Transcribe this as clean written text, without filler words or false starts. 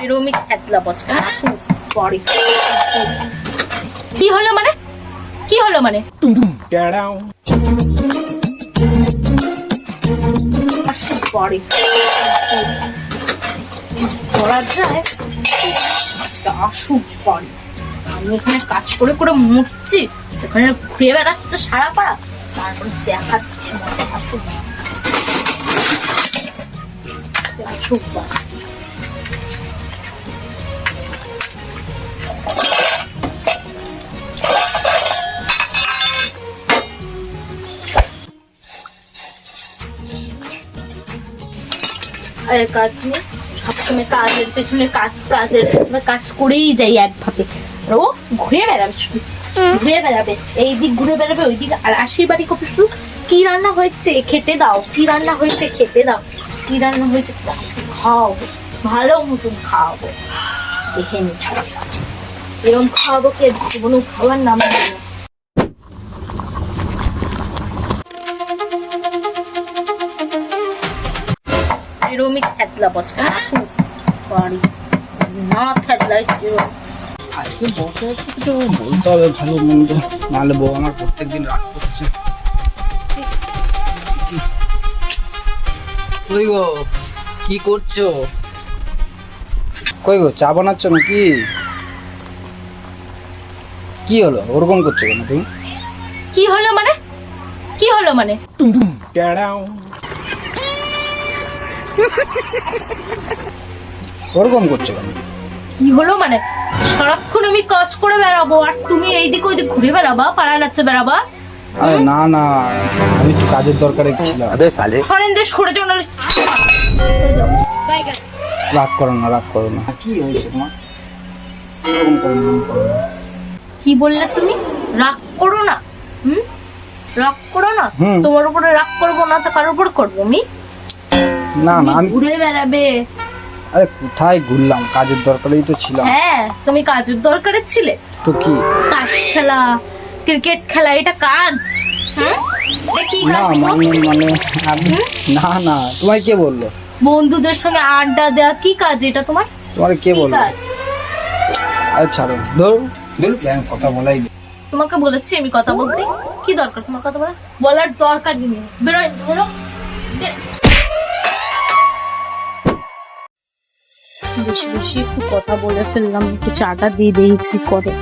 এরমি খেতলা বচকা পরে কি হলো মানে কি হলো মানে পরে করা যায় আসুক পরে। আমি এখানে কাজ করে করে মরছি, এখানে ঘুরে বেড়াচ্ছে সারা পাড়া, তারপরে দেখাচ্ছি আসুক আসুক পরে। কাজ নেই, সবসময় কাজের পেছনে কাজের পেছনে কাজ করেই যাই একভাবে। আর ও ঘুরে বেড়াবে, শুধু ঘুরে বেড়াবে, এই দিক ঘুরে বেড়াবে ওই দিক। আর আশির বাড়ি কপি শুধু কি রান্না হয়েছে খেতে দাও, কি রান্না হয়েছে খেতে দাও, কি রান্না হয়েছে খাওয়াবো, ভালো মতন খাওয়াবো, দেখে নি এরকম খাওয়াবো কে জীবনেও খাওয়ার নাম নেই। এরমি খেতলা বচকা বাড়ি না খেতলাই আজকে বসে কিছু বলতে হবে ভালো মন্দ, নাহলে বউ আমার প্রত্যেকদিন রাগ করছে। কই গো কি করছো? কই গো চা বানাচ্ছ নাকি? কি হলো ওরকম করছো কেন তুমি? কি হলো মানে কি হলো মানে ওরকম করছো কেন? কি হলো মানে সারাক্ষণ আমি কাজ করে বেড়াবো আর তুমি এইদিক ওইদিক ঘুরে বেড়াবা, পাড়ায় নাচতে বেড়াবা? আরে না না, আমি একটু কাজের দরকারে ছিলাম। হরেন্দ্র সরে যাও, নাহলে রাগ করো না, রাগ করো না। কি হয়েছে তোমার? এরকম করো না। কি বললে তুমি? রাগ করো না? রাগ করো না? তোমার উপরে রাগ করবো না তো কারোর উপর করবো আমি? না না, আমি ঘুরে বেড়াবে। আরে কোথায় ঘুরলাম, কাজের দরকারেই তো ছিলাম। হ্যাঁ তুমি কাজের দরকারে ছিলে তো কি? তাস খেলা, ক্রিকেট খেলা, এটা কাজ? কি না কাজ? মানে আমি না না, তোমায় কে বললো? বন্ধুদের সঙ্গে আড্ডা দেওয়া কি কাজ এটা তোমার? তোমার কে কি বললো? কাজ? আরে ছাড়ো, ধর কথা বলাই। তোমাকে বলেছি আমি কথা বলতে? কি দরকার তোমার কথা বলার দরকার নেই, বেরোয় বেরো। বেশি বেশি একটু কথা বলে ফেললাম, একটু চাটা দিয়ে দেই কি করে।